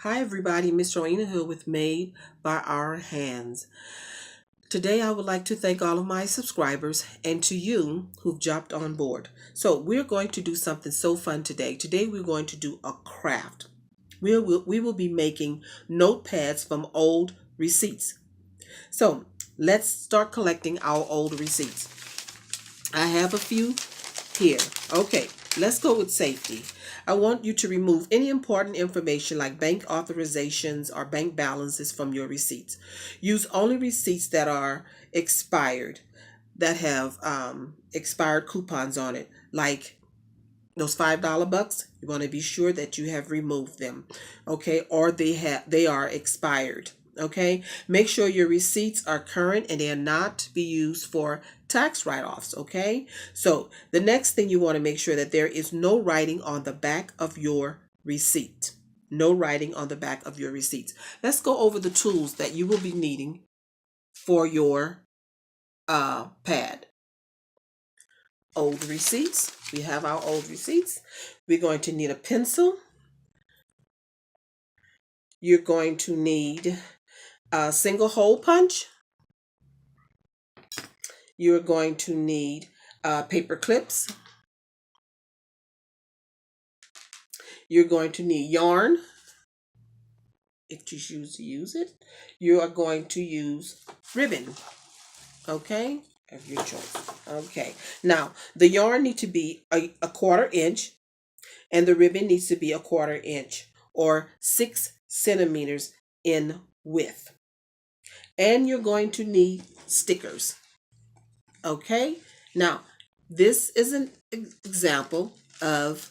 Hi everybody, Miss Joanna Hill with Made by Our Hands. Today I would like to thank all of my subscribers and to you who've jumped on board. So we're going to do something so fun today. Today we're going to do a craft. We will be making notepads from old receipts. So let's start collecting our old receipts. I have a few here. Okay, let's go with safety. I want you to remove any important information like bank authorizations or bank balances from your receipts. Use only receipts that are expired, that have expired coupons on it, like those $5 bucks. You want to be sure that you have removed them, okay, or they are expired. Okay, make sure your receipts are current and they are not to be used for tax write-offs. Okay, so the next thing you want to make sure that there is no writing on the back of your receipt. No writing on the back of your receipts. Let's go over the tools that you will be needing for your pad. Old receipts. We have our old receipts. We're going to need a pencil. You're going to need a single hole punch. You're going to need paper clips. You're going to need yarn if you choose to use it. You are going to use ribbon, okay, of your choice. Okay, now the yarn needs to be a 1/4 inch and the ribbon needs to be a 1/4 inch or 6 centimeters in width. And you're going to need stickers. Okay, now this is an example of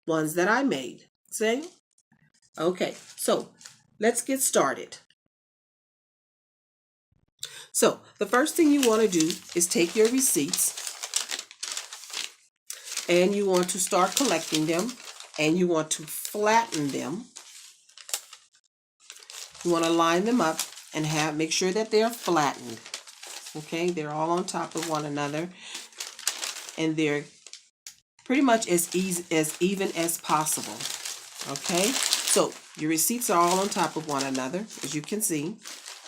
ones that I made. See? Okay, so let's get started. So the first thing you want to do is take your receipts and you want to start collecting them and you want to flatten them. You want to line them up and make sure that they're flattened. Okay, they're all on top of one another and they're pretty much as even as possible. Okay, so your receipts are all on top of one another, as you can see.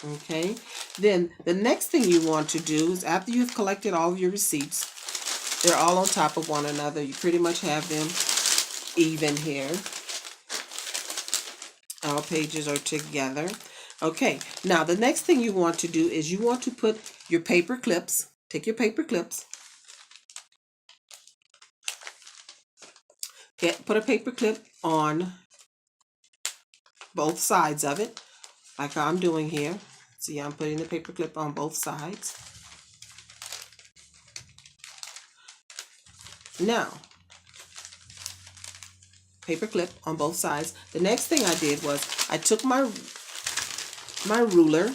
Okay, then the next thing you want to do is after you've collected all of your receipts, they're all on top of one another. You pretty much have them even here. All pages are together. Okay, now the next thing you want to do is you want to put your paper clips, take your paper clips, put a paper clip on both sides of it, like I'm doing here. See, I'm putting the paper clip on both sides. Now, paper clip on both sides. The next thing I did was I took my ruler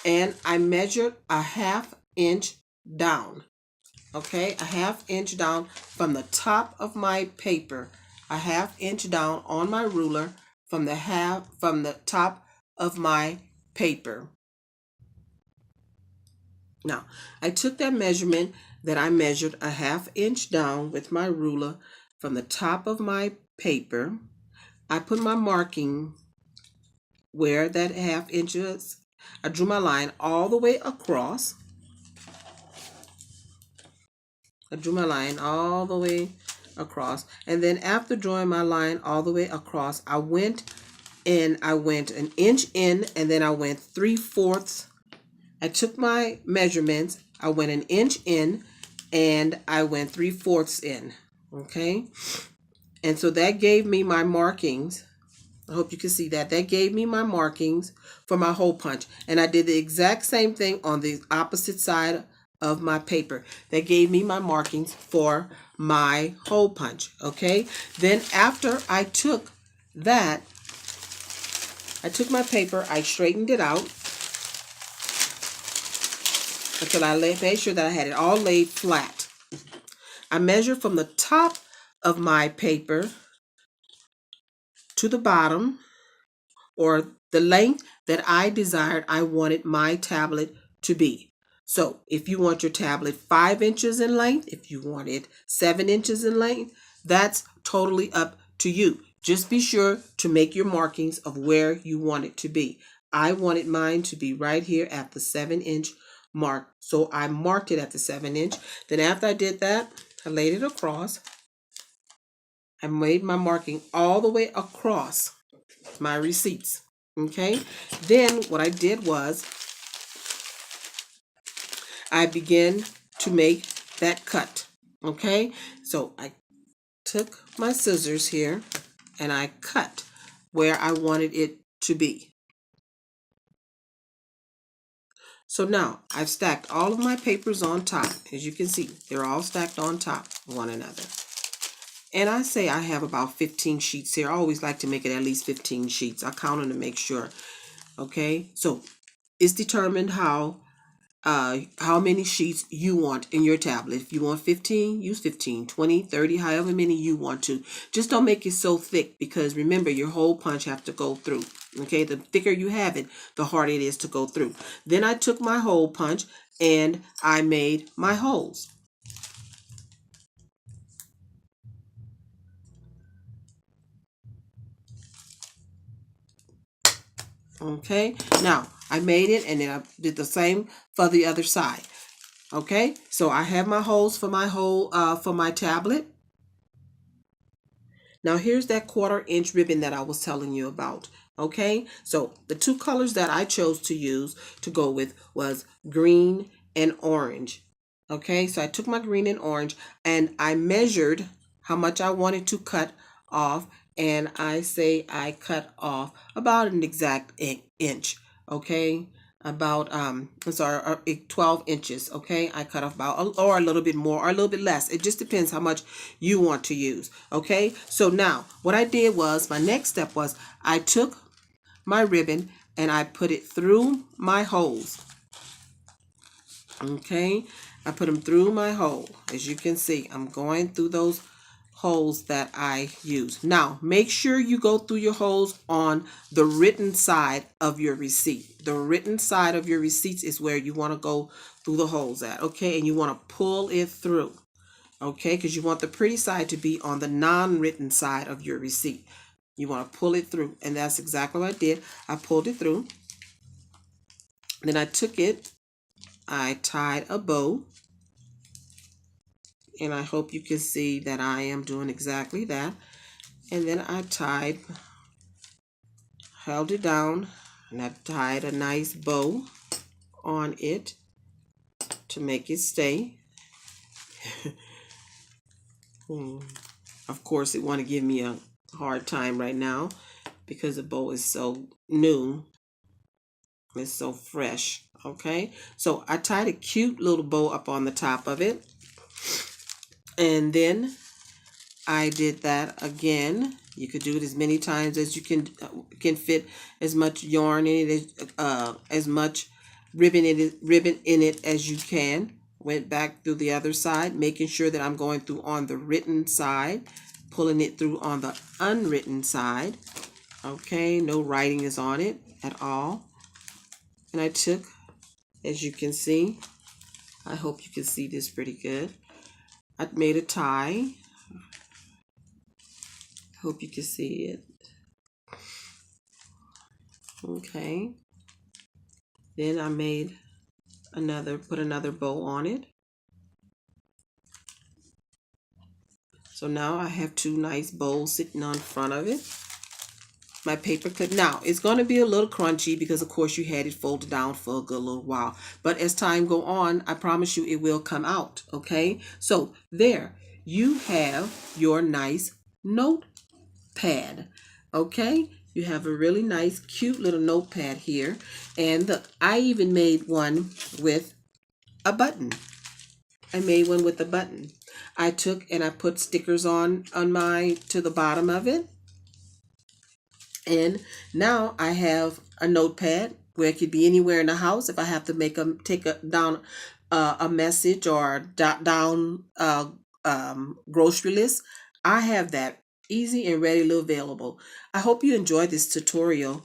and I measured a 1/2 inch down. Okay, a 1/2 inch down from the top of my paper, a 1/2 inch down on my ruler from the top of my paper. Now, I took that measurement that I measured a 1/2 inch down with my ruler from the top of my paper. I put my marking where that 1/2 inch is. I drew my line all the way across. I drew my line all the way across. And then after drawing my line all the way across, I went an inch in and then I went 3/4. I took my measurements. I went an inch in and I went 3/4 in. Okay. And so that gave me my markings. I hope you can see that. That gave me my markings for my hole punch. And I did the exact same thing on the opposite side of my paper. That gave me my markings for my hole punch. Okay. Then after I took that, I took my paper, I straightened it out until I made sure that I had it all laid flat. I measured from the top of my paper to the bottom, or the length that I desired I wanted my tablet to be. So if you want your tablet 5 inches in length, if you want it 7 inches in length, that's totally up to you. Just be sure to make your markings of where you want it to be. I wanted mine to be right here at the 7-inch mark. So I marked it at the 7-inch. Then after I did that, I laid it across. I made my marking all the way across my receipts. Okay. Then what I did was I began to make that cut. Okay. So I took my scissors here and I cut where I wanted it to be. So now I've stacked all of my papers on top. As you can see, they're all stacked on top of one another. And I say I have about 15 sheets here. I always like to make it at least 15 sheets. I count them to make sure. Okay, so it's determined how many sheets you want in your tablet. If you want 15, use 15, 20, 30, however many you want to. Just don't make it so thick, because remember, your hole punch have to go through. Okay, the thicker you have it, the harder it is to go through. Then I took my hole punch and I made my holes. Okay, now I made it and then I did the same for the other side. Okay, so I have my holes for my for my tablet. Now here's that 1/4-inch ribbon that I was telling you about. Okay, so the two colors that I chose to use to go with was green and orange. Okay, so I took my green and orange and I measured how much I wanted to cut off, and I say I cut off about an exact inch. Okay, about 12 inches. Okay, I cut off about, or a little bit more or a little bit less. It just depends how much you want to use. Okay, so now what I did was, my next step was I took my ribbon and I put it through my holes. Okay, I put them through my hole. As you can see, I'm going through those holes that I use. Now, make sure you go through your holes on the written side of your receipt. The written side of your receipts is where you want to go through the holes at, okay? And you want to pull it through, okay? Because you want the pretty side to be on the non-written side of your receipt. You want to pull it through, and that's exactly what I did. I pulled it through. Then I took it, I tied a bow, and I hope you can see that I am doing exactly that. And then I held it down, and I tied a nice bow on it to make it stay. Of course, it want to give me a hard time right now because the bow is so new. It's so fresh. Okay, so I tied a cute little bow up on the top of it, and then I did that again. You could do it as many times as you can fit as much yarn in it, as much ribbon in it as you can. Went back through the other side, making sure that I'm going through on the written side, pulling it through on the unwritten side. Okay, no writing is on it at all. And I took, as you can see, I hope you can see this pretty good. I made a tie. Hope you can see it. Okay. Then I made put another bow on it. So now I have two nice bows sitting on front of it. My paper clip. Now it's going to be a little crunchy because of course you had it folded down for a good little while. But as time go on, I promise you it will come out. Okay. So there you have your nice notepad. Okay. You have a really nice, cute little notepad here. And I even made one with a button. I made one with a button. I took and I put stickers on to the bottom of it. And now I have a notepad where it could be anywhere in the house. If I have to take down a message or jot down grocery list, I have that easy and readily available. I hope you enjoyed this tutorial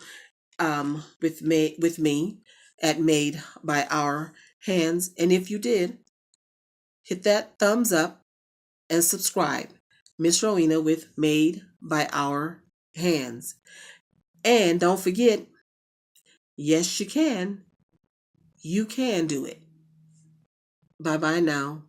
with me at Made by Our Hands. And if you did, hit that thumbs up and subscribe. Miss Rowena with Made by Our Hands. And don't forget, yes, you can. You can do it. Bye bye now.